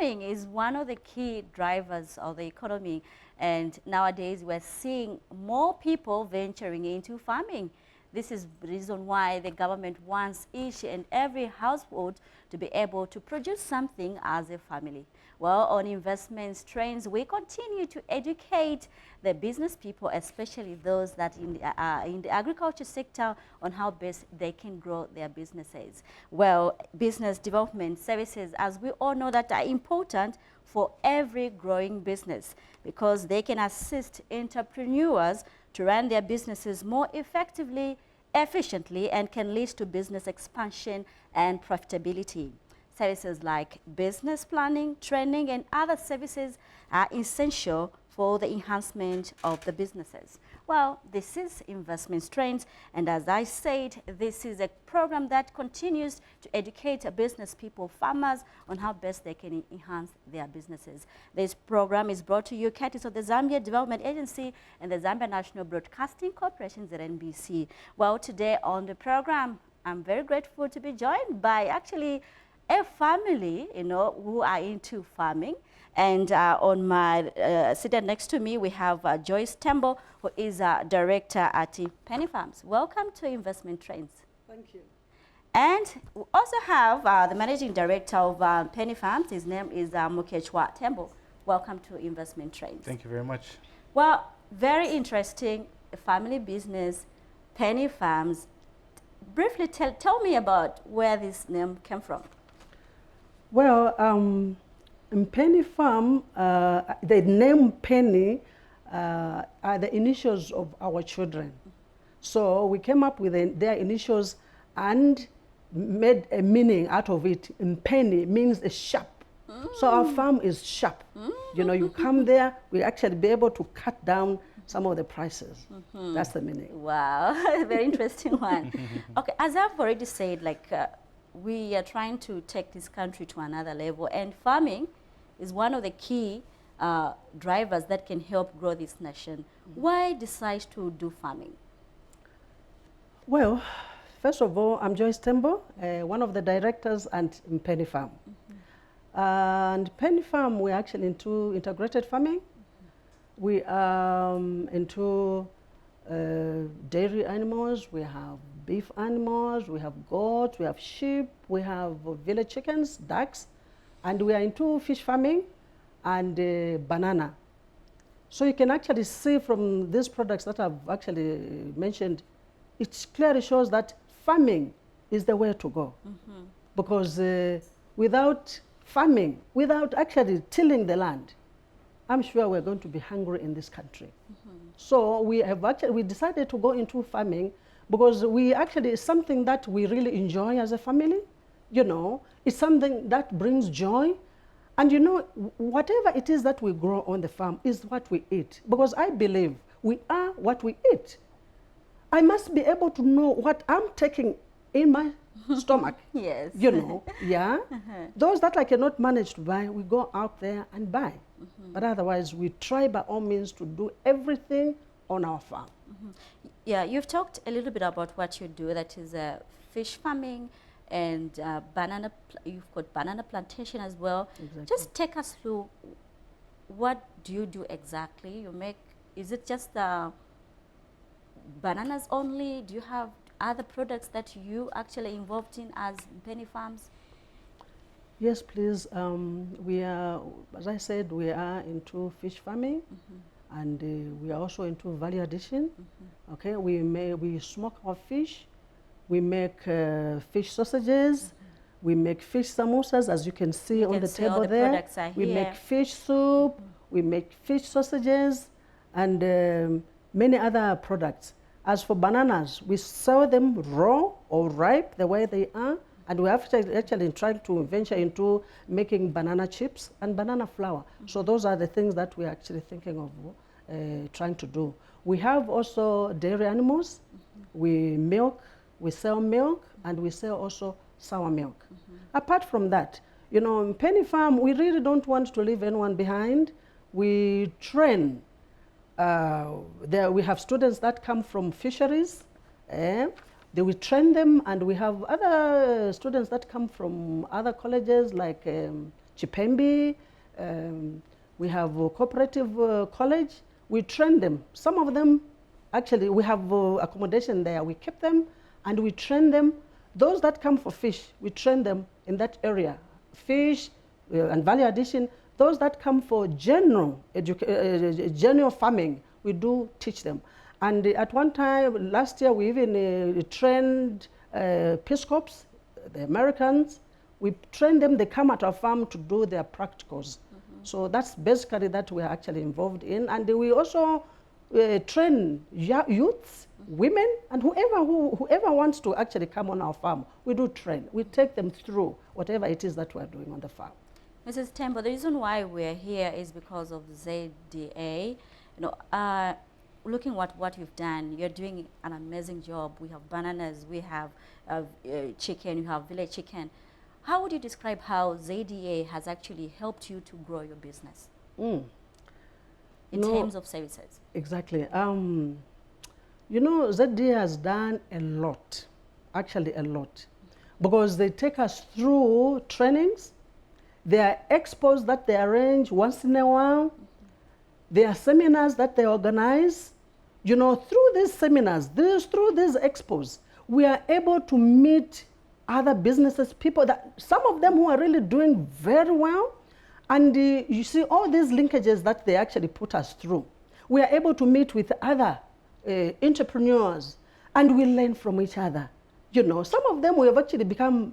farming is one of the key drivers of the economy, and nowadays we're seeing more people venturing into farming. This is the reason why the government wants each and every household to be able to produce something as a family. Well, on investments trends, we continue to educate the business people, especially those that in the agriculture sector, on how best they can grow their businesses. Well, business development services, as we all know, that are important for every growing business because they can assist entrepreneurs to run their businesses more effectively, efficiently, and can lead to business expansion and profitability. Services like business planning, training, and other services are essential for the enhancement of the businesses. Well, this is Investment Trends, and as I said, this is a program that continues to educate business people, farmers, on how best they can enhance their businesses. This program is brought to you courtesy of the Zambia Development Agency and the Zambia National Broadcasting Corporation, ZNBC. Well, today on the program, I'm very grateful to be joined by actually a family, who are into farming. And on my seated next to me, we have Joyce Tembo, who is a director at Penny Farms. Welcome to Investment Trends. Thank you. And we also have the managing director of Penny Farms. His name is Mukechwa Tembo. Welcome to Investment Trends. Thank you very much. Well, very interesting family business, Penny Farms. Briefly tell me about where this name came from. Well, in Penny Farm, the name Penny are the initials of our children. So we came up with their initials and made a meaning out of it. And Penny means a sharp. So our farm is sharp. You come there, we actually be able to cut down some of the prices. That's the meaning. Wow, very interesting one. Okay, as I've already said, we are trying to take this country to another level, and farming is one of the key drivers that can help grow this nation. Why decide to do farming? Well, first of all, I'm Joyce Tembo, one of the directors at Penny Farm. And Penny Farm, we're actually into integrated farming. We are into dairy animals, we have beef animals, we have goats, we have sheep, we have village chickens, ducks, and we are into fish farming and banana. So you can actually see from these products that I've actually mentioned, it clearly shows that farming is the way to go. Because without farming, without actually tilling the land, I'm sure we're going to be hungry in this country. So we decided to go into farming because it's something that we really enjoy as a family. It's something that brings joy. And whatever it is that we grow on the farm is what we eat. Because I believe we are what we eat. I must be able to know what I'm taking in my stomach. Yes. Yeah. Those that I cannot manage to buy, we go out there and buy. But otherwise, we try by all means to do everything on our farm. Yeah, you've talked a little bit about what you do, that is fish farming and banana. You've got banana plantation as well. Exactly. Just take us through, what do you do exactly? Is it just bananas only? Do you have other products that you actually involved in as Penny Farms? Yes, please. We are, as I said, we are into fish farming, and we are also into value addition. Okay, we smoke our fish, we make fish sausages, we make fish samosas, as you can see on the table there. We make fish soup, we make fish sausages, and many other products. As for bananas, we sell them raw or ripe, the way they are. And we have actually tried to venture into making banana chips and banana flour. So those are the things that we're actually thinking of trying to do. We have also dairy animals. We sell milk, and we sell also sour milk. Apart from that, in Penny Farm, we really don't want to leave anyone behind. We train. We have students that come from fisheries. They will train them, and we have other students that come from other colleges like Chipembe, we have cooperative college. We train them. Some of them, actually, we have accommodation there. We keep them and we train them. Those that come for fish, we train them in that area. Fish and value addition. Those that come for general farming, we do teach them. And at one time, last year, we even trained Peace Corps, the Americans. We train them, they come at our farm to do their practicals. So that's basically that we are actually involved in. And we also train youths, women, and whoever wants to actually come on our farm, we do train. We take them through whatever it is that we are doing on the farm. Mrs. Tembo, the reason why we're here is because of ZDA. Looking at what you've done, you're doing an amazing job. We have bananas, we have chicken, you have village chicken. How would you describe how ZDA has actually helped you to grow your business in terms of services? Exactly. ZDA has done a lot, actually a lot, because they take us through trainings. There are expos that they arrange once in a while. There are seminars that they organize. Through these seminars, through these expos, we are able to meet other businesses, people that, some of them who are really doing very well. And you see all these linkages that they actually put us through. We are able to meet with other entrepreneurs and we learn from each other. Some of them we have actually become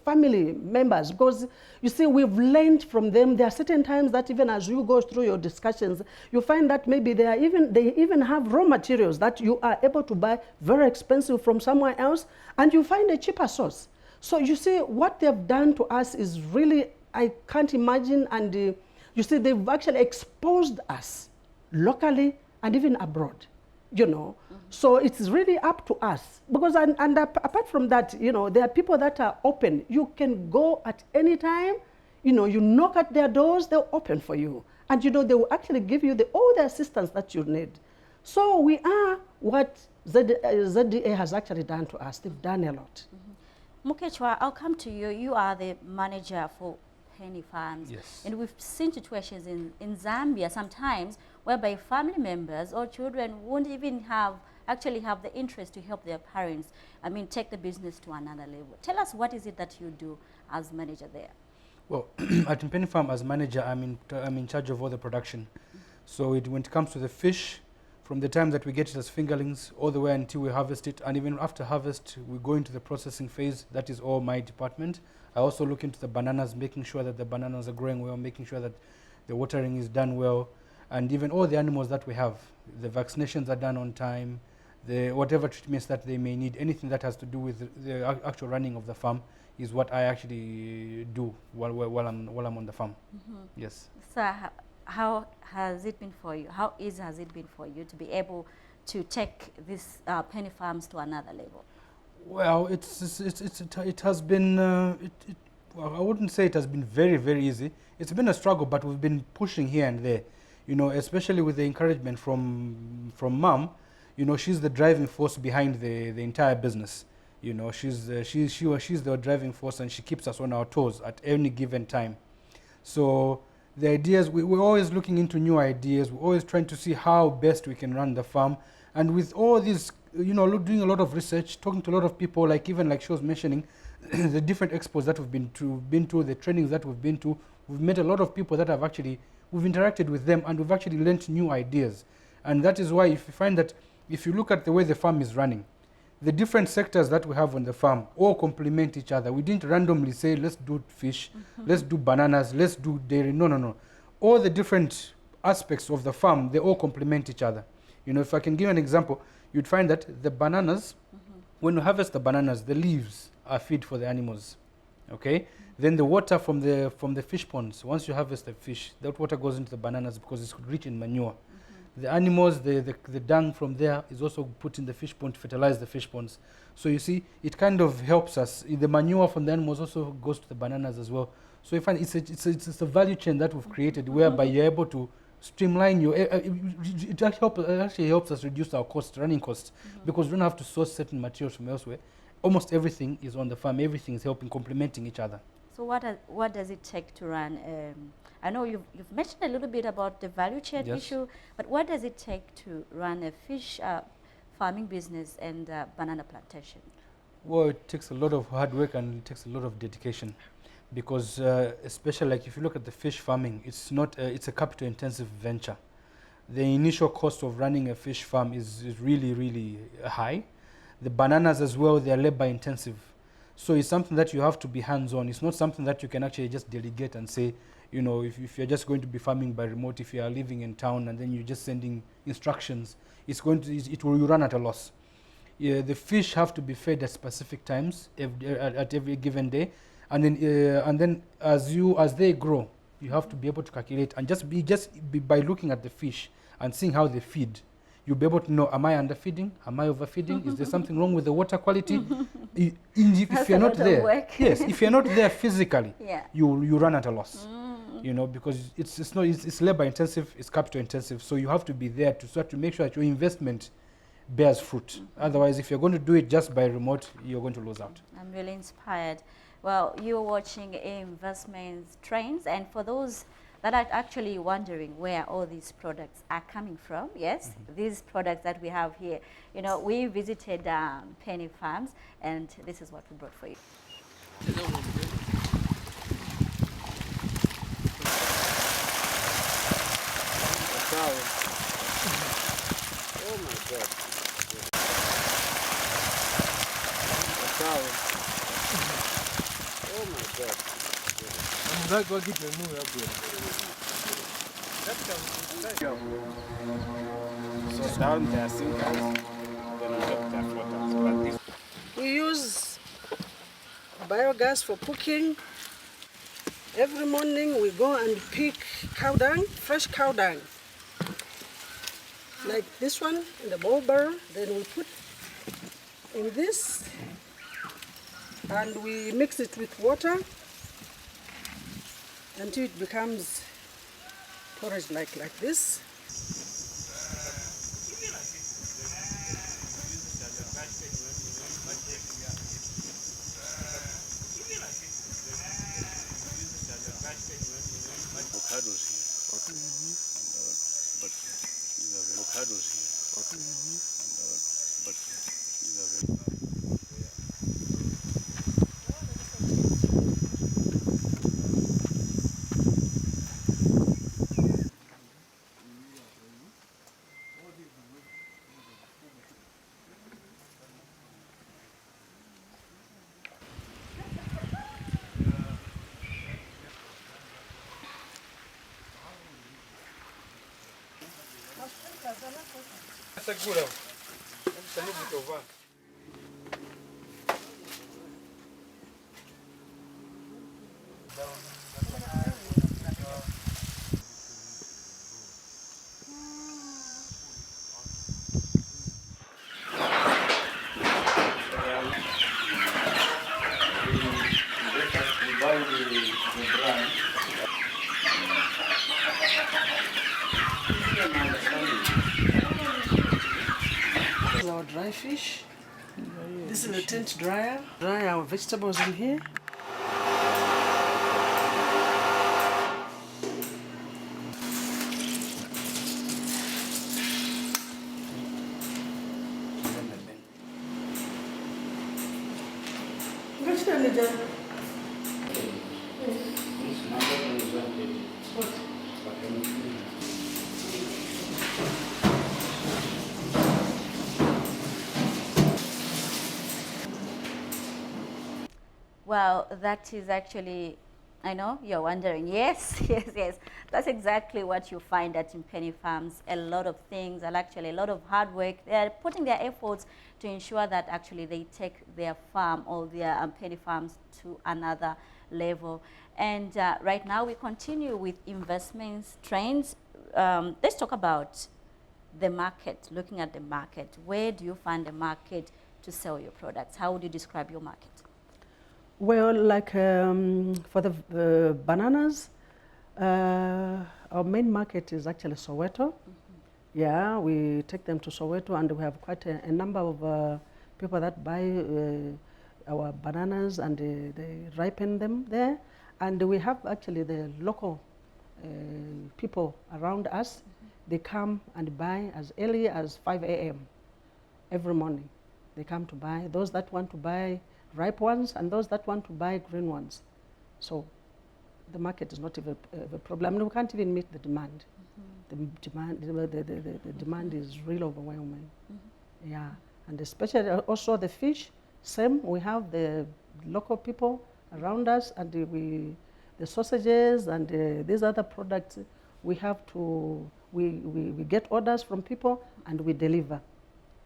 family members because you see we've learned from them. There are certain times that even as you go through your discussions, you find that maybe they even have raw materials that you are able to buy very expensive from somewhere else and you find a cheaper source. So you see what they've done to us is really, I can't imagine. And you see they've actually exposed us locally and even abroad. So it's really up to us because and apart from that, there are people that are open. You can go at any time, you knock at their doors, they'll open for you. And they will actually give you all the assistance that you need. So we are what ZDA has actually done to us. They've done a lot. Mukechwa, I'll come to you. You are the manager for penny farms. Yes. And we've seen situations in Zambia sometimes whereby family members or children won't even actually have the interest to help their parents, take the business to another level. Tell us, what is it that you do as manager there? Well, at Penny Farm as manager, I'm in charge of all the production. So when it comes to the fish, from the time that we get it as fingerlings all the way until we harvest it, and even after harvest, we go into the processing phase. That is all my department. I also look into the bananas, making sure that the bananas are growing well, making sure that the watering is done well, and even all the animals that we have. The vaccinations are done on time, whatever treatments that they may need, anything that has to do with the actual running of the farm is what I actually do while I'm on the farm. Yes. So how has it been for you? How easy has it been for you to be able to take these penny farms to another level? Well, it has been, well, I wouldn't say it has been very, very easy. It's been a struggle, but we've been pushing here and there, especially with the encouragement from Mom. She's the driving force behind the entire business. She's the driving force, and she keeps us on our toes at any given time. So the ideas, we're always looking into new ideas. We're always trying to see how best we can run the farm. And with all this, doing a lot of research, talking to a lot of people, like she was mentioning, the different expos that we've been to, the trainings that we've been to, we've met a lot of people that have we've interacted with them, and we've actually learned new ideas. And that is why if you find that, if you look at the way the farm is running, the different sectors that we have on the farm all complement each other. We didn't randomly say, let's do fish, let's do bananas, let's do dairy. No. All the different aspects of the farm, they all complement each other. If I can give an example, you'd find that the bananas, when you harvest the bananas, the leaves are feed for the animals, okay? Then the water from the fish ponds, once you harvest the fish, that water goes into the bananas because it's rich in manure. The animals, the dung from there is also put in the fish pond to fertilize the fish ponds. So you see, it kind of helps us. The manure from the animals also goes to the bananas as well. So you find it's a value chain that we've created whereby you're able to streamline your, it actually helps us reduce our running costs, because we don't have to source certain materials from elsewhere. Almost everything is on the farm. Everything is helping, complementing each other. So what does it take to run? I know you've mentioned a little bit about the value chain Yes. issue, but what does it take to run a fish farming business and banana plantation? Well, it takes a lot of hard work and it takes a lot of dedication, because especially like if you look at the fish farming, it's not it's a capital intensive venture. The initial cost of running a fish farm is really high. The bananas as well, they are labor intensive. So it's something that you have to be hands-on. It's not something that you can actually just delegate and say, you know, if you're just going to be farming by remote, if you are living in town and then you're just sending instructions, it will run at a loss. Yeah, the fish have to be fed at specific times at every given day, and then as they grow, you have to be able to calculate and just be by looking at the fish and seeing how they feed. You'll be able to know, am I underfeeding? Am I overfeeding? Is there something wrong with the water quality? If you're not there, yes, if you're not there physically, Yeah. you run at a loss. You know, because it's labor intensive, it's capital intensive, so you have to be there to start to make sure that your investment bears fruit. Otherwise, if you're going to do it just by remote, you're going to lose out. I'm really inspired. Well, you're watching Investments Trends, and for those that are actually wondering where all these products are coming from, yes, these products that we have here, you know, we visited Penny Farms, and this is what we brought for you. Oh my God. Oh my God. So down there, sinkers, then we have their floaters. But this We use biogas for cooking. Every morning we go and pick cow dung, fresh cow dung. Like this one in the bowl barrel, then we put in this and we mix it with water until it becomes porridge like this. avocados here. Okay. But these are the avocados here. Okay. But these are the This is our dry fish. This is a tent dryer. Dry our vegetables in here. Well, that is actually, I know you're wondering. Yes, yes. That's exactly what you find at Penny Farms. A lot of things, and actually a lot of hard work. They're putting their efforts to ensure that actually they take their farm or their Penny Farms to another level. And right now we continue with Investments Trends. Let's talk about the market, looking at the market. Where do you find the market to sell your products? How would you describe your market? Well, like for the bananas, our main market is actually Soweto. Yeah, we take them to Soweto, and we have quite a number of people that buy our bananas and they ripen them there. And we have actually the local people around us. They come and buy as early as 5 a.m. every morning. They come to buy, those that want to buy ripe ones and those that want to buy green ones. So the market is not even a problem. We can't even meet the demand. The demand is really overwhelming. Yeah, and especially also the fish, same. We have the local people around us, and the sausages and these other products. We have to we get orders from people and we deliver.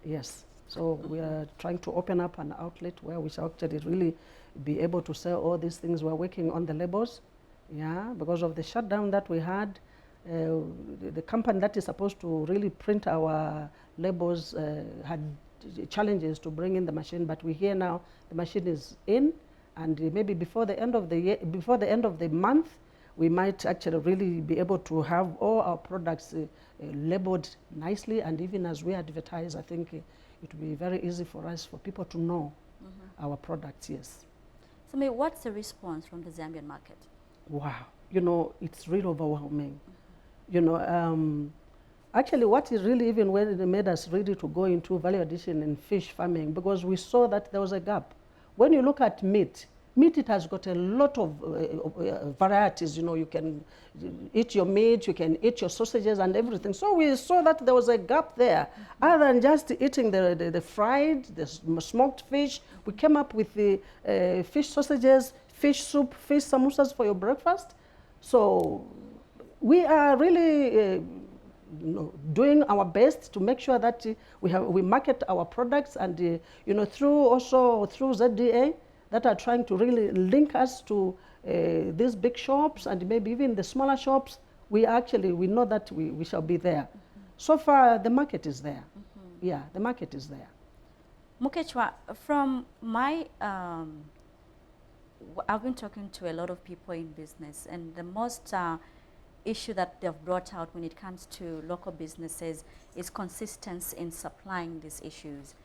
Yes, so we are trying to open up an outlet where we shall actually really be able to sell all these things. We're working on the labels. Yeah, because of the shutdown that we had. The company that is supposed to really print our labels had challenges to bring in the machine, but we hear now the machine is in, and maybe before the end of the year, before the end of the month, we might actually really be able to have all our products labeled nicely, and even as we advertise, I think it will be very easy for us, for people to know our products. Yes. So, what's the response from the Zambian market? Wow, you know, it's really overwhelming. You know, actually what is really even when it made us ready to go into value addition in fish farming, because we saw that there was a gap. When you look at meat, it has got a lot of varieties. You know, you can eat your meat, you can eat your sausages and everything. So we saw that there was a gap there. Other than just eating the fried, the smoked fish, we came up with the fish sausages, fish soup, fish samosas for your breakfast. So we are really doing our best to make sure that we market our products, and you know, through ZDA that are trying to really link us to these big shops and maybe even the smaller shops. We know that we shall be there. So far the market is there. Yeah, the market is there. Mukechwa, from my I've been talking to a lot of people in business, and the most issue that they've brought out when it comes to local businesses is consistency in supplying these issues.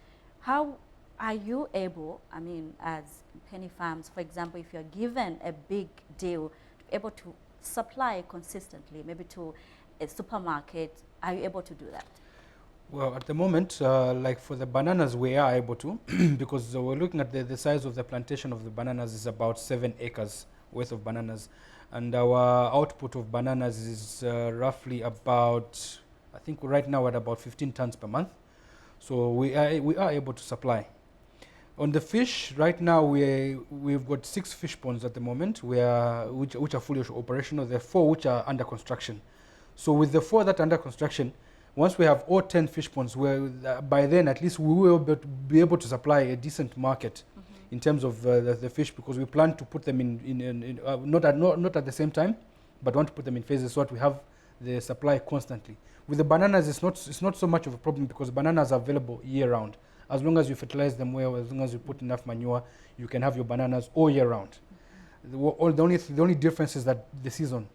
How are you able, I mean, as penny farms, for example, if you're given a big deal, to be able to supply consistently, maybe to a supermarket, are you able to do that? Well, at the moment, like for the bananas, we are able to, because we're looking at the size of the plantation of the bananas is about 7 acres worth of bananas. And our output of bananas is roughly about, I think right now we're at about 15 tons per month. So we are able to supply. On the fish, right now we've got 6 fish ponds at the moment which are fully operational. There are 4 which are under construction. So with the 4 that are under construction, once we have all 10 fish ponds, by then at least we will be able to supply a decent market in terms of the fish, because we plan to put them in not at the same time, but want to put them in phases so that we have the supply constantly. With the bananas, it's not so much of a problem, because bananas are available year round. As long as you fertilize them well, as long as you put enough manure, you can have your bananas all year round. The only difference is that the season.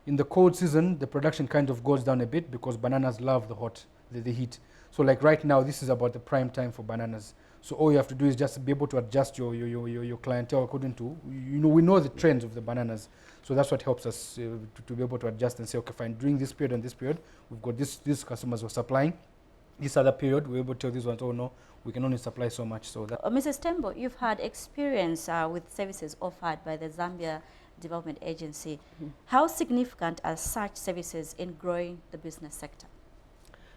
In the cold season, the production kind of goes down a bit, because bananas love the heat. So like right now, this is about the prime time for bananas. So all you have to do is just be able to adjust your clientele according to, we know the trends of the bananas. So that's what helps us to be able to adjust and say, okay, fine, during this period and this period, we've got these customers who are supplying. This other period, we're able to tell these ones, oh no, we can only supply so much. So that Mrs. Tembo, you've had experience with services offered by the Zambia Development Agency. How significant are such services in growing the business sector?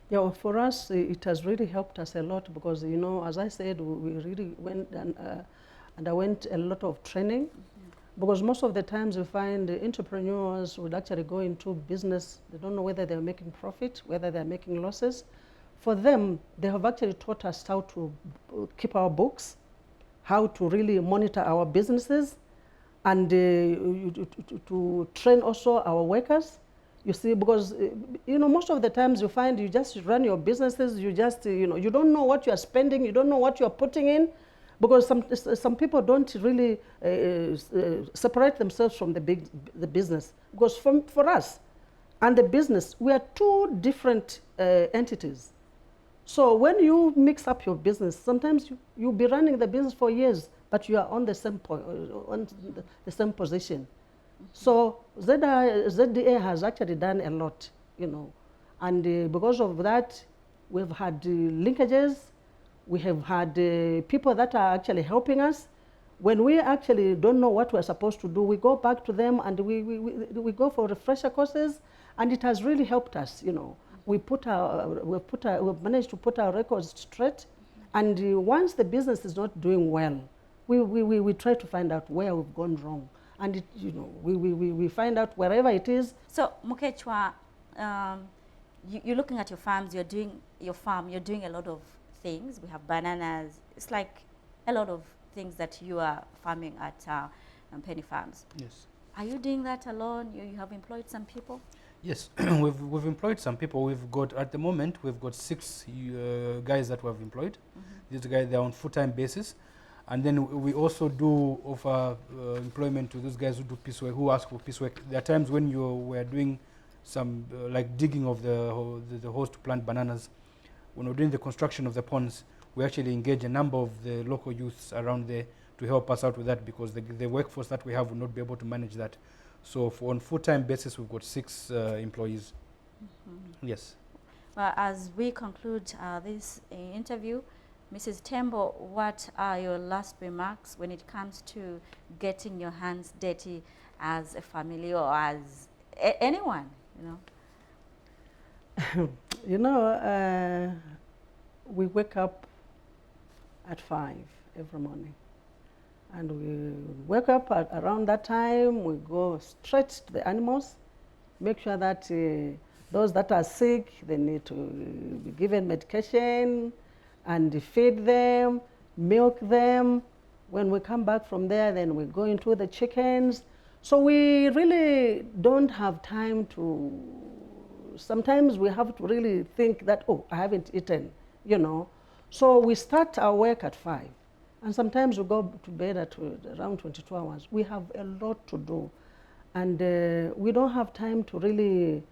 Yeah, well, for us, it has really helped us a lot, because, as I said, we really went and underwent a lot of training, because most of the times we find the entrepreneurs would actually go into business. They don't know whether they're making profit, whether they're making losses. For them, they have actually taught us how to keep our books, how to really monitor our businesses, and to train also our workers. You see, because, most of the times you find you just run your businesses, you just, you don't know what you're spending, you don't know what you're putting in, because some people don't really separate themselves from the business. Because for us and the business, we are 2 different entities. So when you mix up your business, sometimes you'll be running the business for years, but you are on the same, on the same position. So ZDA has actually done a lot, you know, and because of that, we've had linkages, we have had people that are actually helping us. When we actually don't know what we're supposed to do, we go back to them and we go for refresher courses, and it has really helped us, you know. We've managed to put our records straight, and once the business is not doing well, we try to find out where we've gone wrong. And, you know, we find out wherever it is. So, Mukechwa, you're looking at your farms, you're doing your farm, you're doing a lot of things. We have bananas. It's like a lot of things that you are farming at Penny Farms. Yes. Are you doing that alone? You have employed some people? Yes, we've employed some people. We've got, at the moment, we've got 6 guys that we have employed. These guys, they're on full-time basis. And then we also do offer employment to those guys who do piecework, who ask for piecework. There are times when we're doing some like digging of the holes to plant bananas. When we're doing the construction of the ponds, we actually engage a number of the local youths around there to help us out with that, because the workforce that we have will not be able to manage that. So on full-time basis, we've got 6 employees. Yes. Well, as we conclude this interview, Mrs. Tembo, what are your last remarks when it comes to getting your hands dirty as a family or as anyone, you know? You know, we wake up at 5 every morning. And we wake up around that time, we go straight to the animals, make sure that those that are sick, they need to be given medication, and feed them, milk them. When we come back from there, then we go into the chickens. So we really don't have time to, sometimes we have to really think that, oh, I haven't eaten, you know. So we start our work at 5. And sometimes we go to bed at around 22 hours. We have a lot to do. And we don't have time to really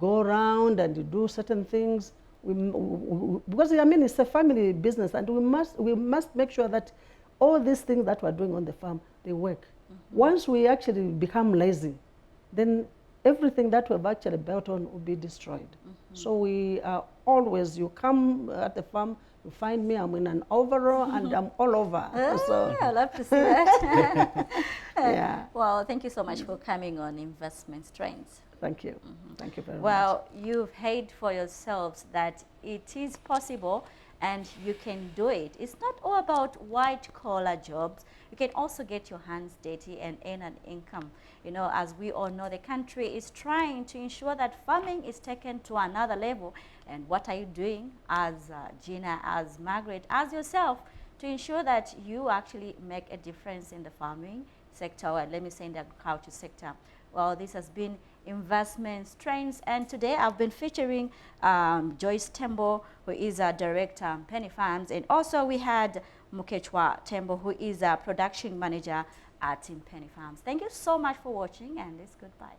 go around and do certain things. Because, I mean, it's a family business, and we must make sure that all these things that we're doing on the farm, they work. Once we actually become lazy, then everything that we've actually built on will be destroyed. So we are always, you come at the farm, you find me, I'm in an overall and I'm all over. So, I love to see that. yeah. Well, thank you so much for coming on Investment Strengths. Thank you. Thank you very much. Well, you've heard for yourselves that it is possible and you can do it. It's not all about white-collar jobs. You can also get your hands dirty and earn an income. You know, as we all know, the country is trying to ensure that farming is taken to another level. And what are you doing as Gina, as Margaret, as yourself, to ensure that you actually make a difference in the farming sector, or let me say in the agriculture sector? Well, this has been Investment Strengths, and today I've been featuring Joyce Tembo, who is a director Penny Farms, and also we had Mukechwa Tembo, who is a production manager at Penny Farms. Thank you so much for watching, and it's goodbye.